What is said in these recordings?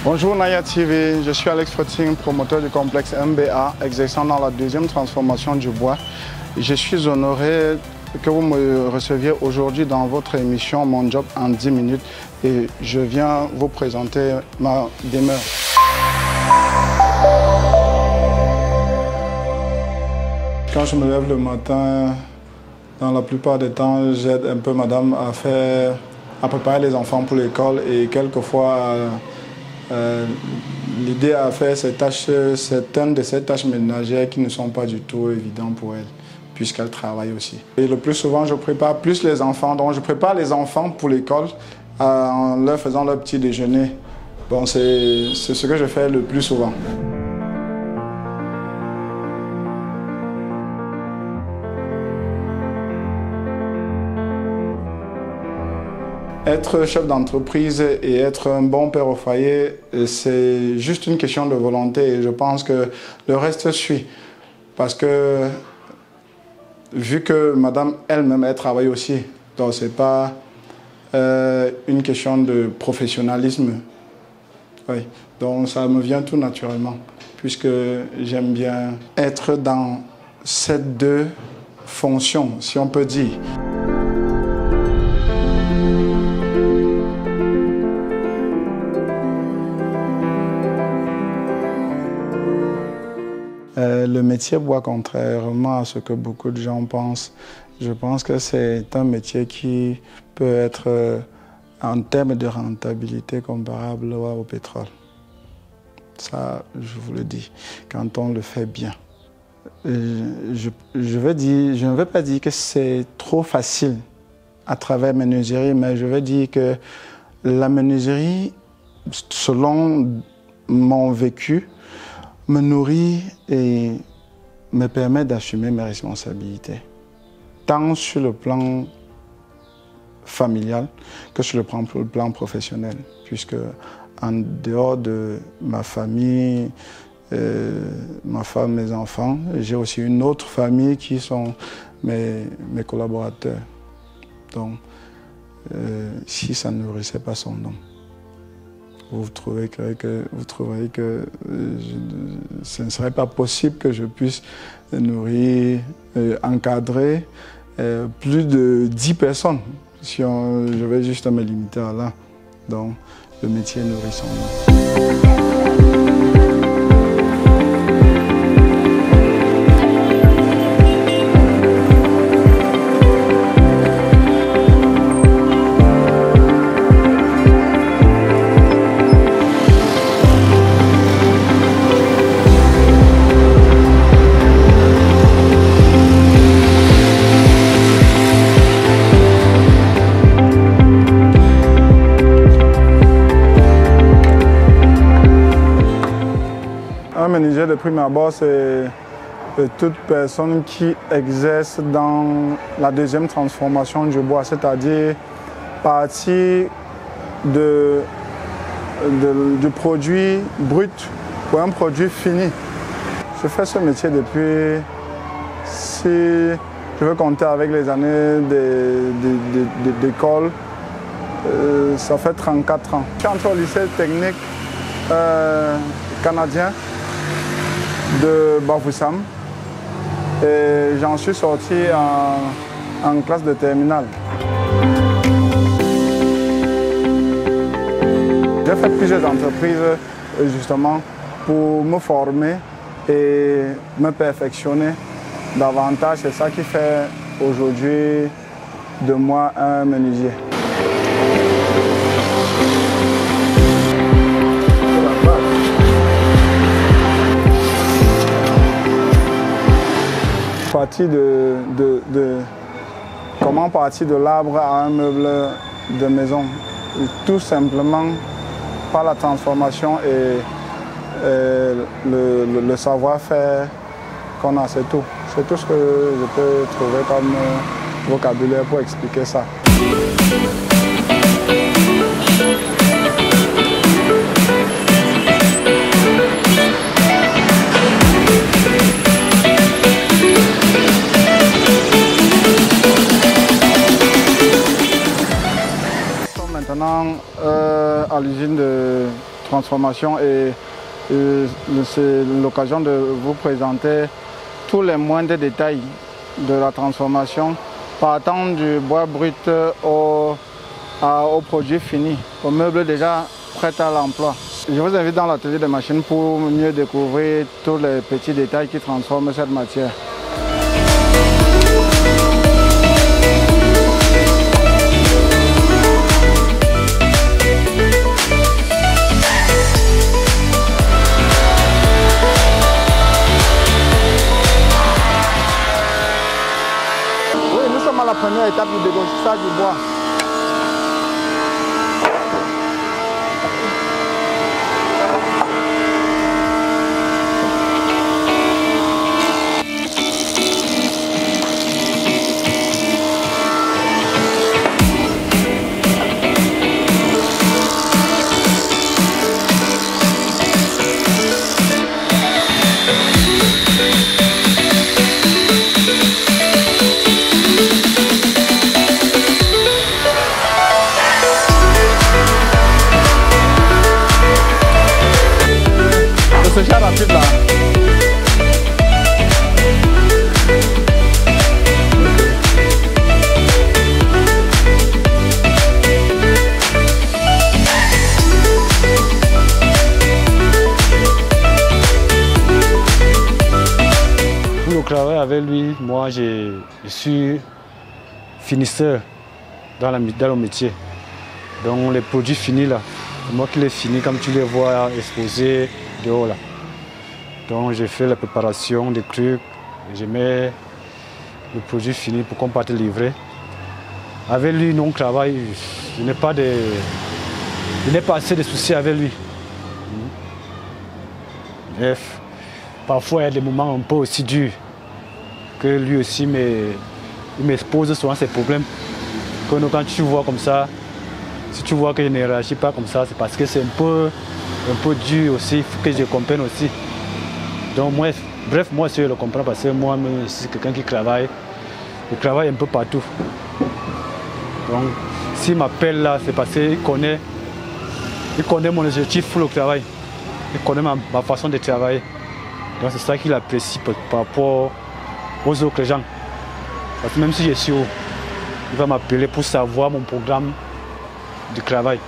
Bonjour Naya TV, je suis Alex Frotting, promoteur du complexe MBA, exerçant dans la deuxième transformation du bois. Je suis honoré que vous me receviez aujourd'hui dans votre émission Mon Job en 10 minutes et je viens vous présenter ma demeure. Quand je me lève le matin, dans la plupart des temps, j'aide un peu madame à préparer les enfants pour l'école et quelquefois l'idée à faire certaines de ces tâches ménagères qui ne sont pas du tout évidentes pour elle, puisqu'elle travaille aussi. Et le plus souvent, je prépare plus les enfants. Donc, je prépare les enfants pour l'école en leur faisant leur petit déjeuner. Bon, c'est ce que je fais le plus souvent. Être chef d'entreprise et être un bon père au foyer, c'est juste une question de volonté et je pense que le reste suit. Parce que vu que madame elle-même, elle travaille aussi, donc ce n'est pas une question de professionnalisme. Oui. Donc ça me vient tout naturellement, puisque j'aime bien être dans ces deux fonctions, si on peut dire. Le métier bois, contrairement à ce que beaucoup de gens pensent, je pense que c'est un métier qui peut être, en termes de rentabilité, comparable au pétrole. Ça, je vous le dis, quand on le fait bien. Je ne veux pas dire que c'est trop facile à travers menuiserie, mais je veux dire que la menuiserie, selon mon vécu, me nourrit et me permet d'assumer mes responsabilités, tant sur le plan familial que sur le plan professionnel, puisque en dehors de ma famille, ma femme, mes enfants, j'ai aussi une autre famille qui sont mes collaborateurs. Donc, si ça ne nourrissait pas son nom, vous trouverez que ce ne serait pas possible que je puisse nourrir, encadrer plus de 10 personnes. Si je vais juste me limiter à là. Donc, le métier nourrit son nom. Un menuisier de prime abord, c'est toute personne qui exerce dans la deuxième transformation du bois, c'est-à-dire partir du produit brut pour un produit fini. Je fais ce métier depuis, si je veux compter avec les années d'école, ça fait 34 ans. Je suis entré au lycée technique canadien de Bafoussam et j'en suis sorti en classe de terminale. J'ai fait plusieurs entreprises justement pour me former et me perfectionner davantage. C'est ça qui fait aujourd'hui de moi un menuisier. Comment partir de l'arbre à un meuble de maison? Tout simplement par la transformation et le savoir-faire qu'on a, c'est tout. C'est tout ce que je peux trouver comme vocabulaire pour expliquer ça. Maintenant à l'usine de transformation et c'est l'occasion de vous présenter tous les moindres détails de la transformation, partant du bois brut au produit fini, au meuble déjà prêt à l'emploi. Je vous invite dans l'atelier de machines pour mieux découvrir tous les petits détails qui transforment cette matière. Oui, nous sommes à la première étape du dégrossissage du bois. Ce chat rapide là. Pour le travail avec lui, moi je suis finisseur dans le métier. Donc les produits finis là, c'est moi qui les finis comme tu les vois exposés dehors là. Donc j'ai fait la préparation des trucs, je mets le produit fini pour qu'on parte livrer. Avec lui, non, travail, je n'ai pas assez de soucis avec lui. Bref, parfois il y a des moments un peu aussi durs que lui aussi il m'expose souvent ses problèmes. Quand tu vois comme ça, si tu vois que je ne réagis pas comme ça, c'est parce que c'est un peu dur aussi, il faut que je comprenne aussi. Donc bref, moi je le comprends parce que moi je suis quelqu'un qui travaille. Je travaille un peu partout. Donc s'il m'appelle là, c'est parce qu'il connaît mon objectif pour le travail. Il connaît ma façon de travailler. Donc c'est ça qu'il apprécie par rapport aux autres gens. Parce que même si je suis où, il va m'appeler pour savoir mon programme de travail.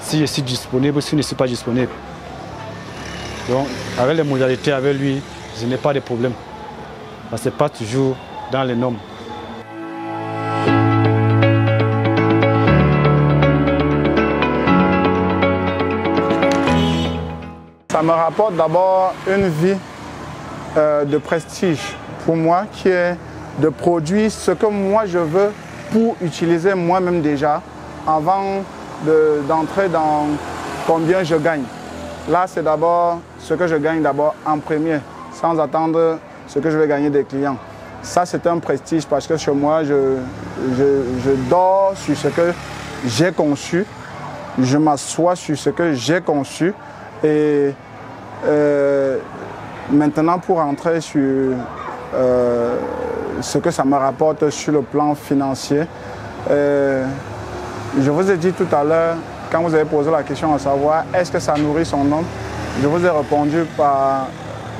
Si je suis disponible ou si je ne suis pas disponible. Donc avec les modalités avec lui, je n'ai pas de problème. Parce que ce n'est pas toujours dans les normes. Ça me rapporte d'abord une vie de prestige pour moi qui est de produire ce que moi je veux pour utiliser moi-même déjà avant d'entrer dans combien je gagne. Là, c'est d'abord ce que je gagne d'abord en premier, sans attendre ce que je vais gagner des clients. Ça, c'est un prestige parce que chez moi, je dors sur ce que j'ai conçu, je m'assois sur ce que j'ai conçu et maintenant pour entrer sur ce que ça me rapporte sur le plan financier, je vous ai dit tout à l'heure, quand vous avez posé la question à savoir est-ce que ça nourrit son homme, je vous ai répondu par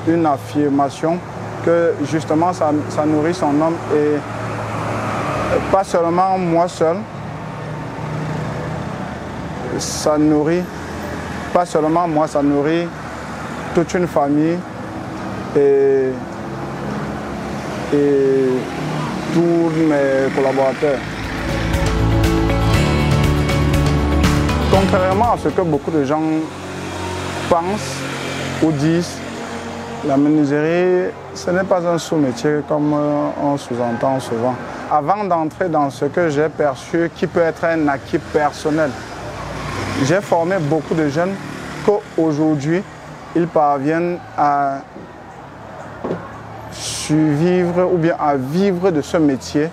une affirmation que justement ça nourrit son homme et pas seulement moi seul, ça nourrit pas seulement moi, ça nourrit toute une famille et tous mes collaborateurs. Contrairement à ce que beaucoup de gens pensent ou disent, la menuiserie, ce n'est pas un sous-métier comme on sous-entend souvent. Avant d'entrer dans ce que j'ai perçu, qui peut être un acquis personnel, j'ai formé beaucoup de jeunes qu'aujourd'hui, ils parviennent à survivre ou bien à vivre de ce métier.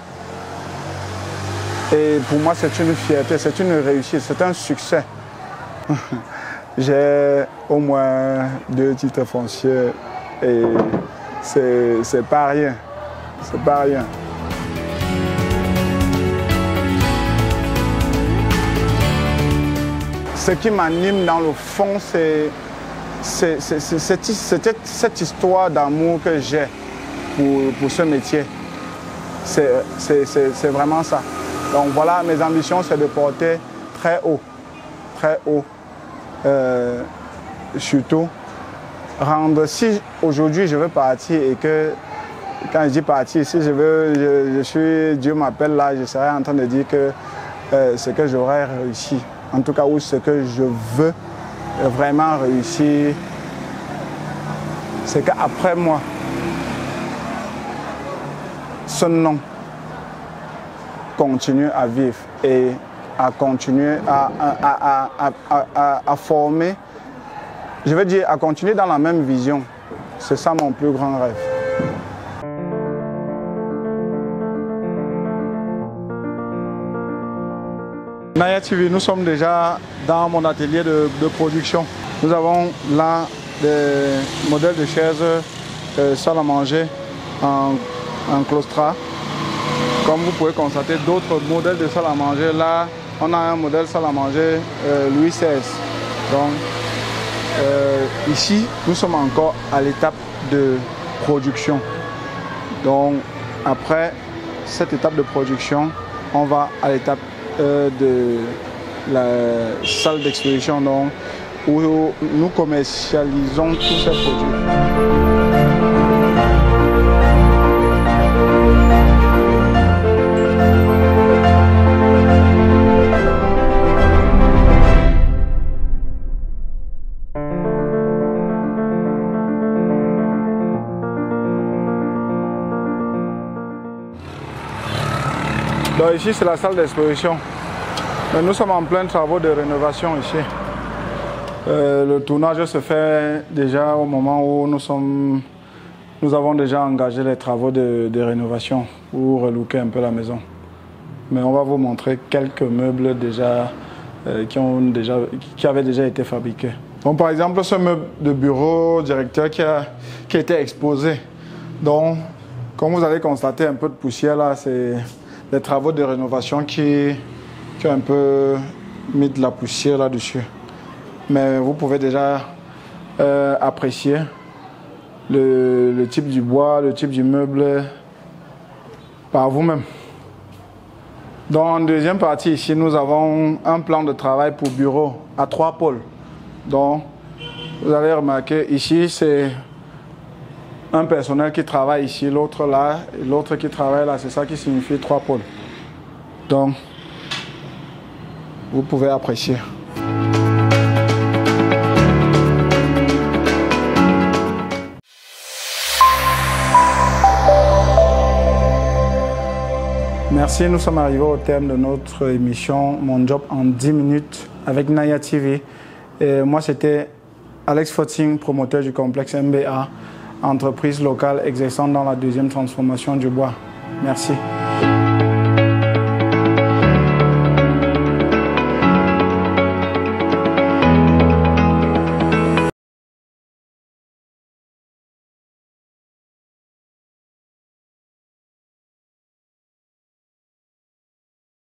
Et pour moi, c'est une fierté, c'est une réussite, c'est un succès. J'ai au moins 2 titres fonciers et c'est pas rien. C'est pas rien. ce qui m'anime dans le fond, c'est cette histoire d'amour que j'ai pour ce métier. C'est vraiment ça. Donc voilà, mes ambitions, c'est de porter très haut. Surtout, si aujourd'hui je veux partir et que, quand je dis partir, si Dieu m'appelle là, je serais en train de dire que ce que j'aurais réussi, en tout cas, ou ce que je veux vraiment réussir, c'est qu'après moi, ce nom continue à vivre et à continuer à former, je veux dire, à continuer dans la même vision. C'est ça mon plus grand rêve. Naya TV, nous sommes déjà dans mon atelier de production. Nous avons là des modèles de chaises salle à manger en claustra. Comme vous pouvez constater, d'autres modèles de salle à manger. Là, on a un modèle salle à manger Louis XVI. Donc, ici, nous sommes encore à l'étape de production. Donc, après cette étape de production, on va à l'étape de la salle d'exposition, donc où nous commercialisons tous ces produits. Donc ici c'est la salle d'exposition. Nous sommes en plein travaux de rénovation ici. Le tournage se fait déjà au moment où nous avons déjà engagé les travaux de rénovation pour relooker un peu la maison. Mais on va vous montrer quelques meubles déjà, qui avaient déjà été fabriqués. Donc, par exemple, ce meuble de bureau directeur qui a été exposé. Donc, comme vous allez constater, un peu de poussière là, c'est les travaux de rénovation qui ont un peu mis de la poussière là-dessus. Mais vous pouvez déjà apprécier le type du bois, le type du meuble par vous-même. Dans la deuxième partie ici, nous avons un plan de travail pour bureau à 3 pôles. Donc, vous allez remarquer ici, c'est un personnel qui travaille ici, l'autre là, et l'autre qui travaille là. C'est ça qui signifie 3 pôles. Donc, vous pouvez apprécier. Merci, nous sommes arrivés au terme de notre émission Mon Job en 10 minutes avec Naya TV. Et moi, c'était Alex Fotting, promoteur du complexe MBA, entreprise locale exerçant dans la deuxième transformation du bois. Merci.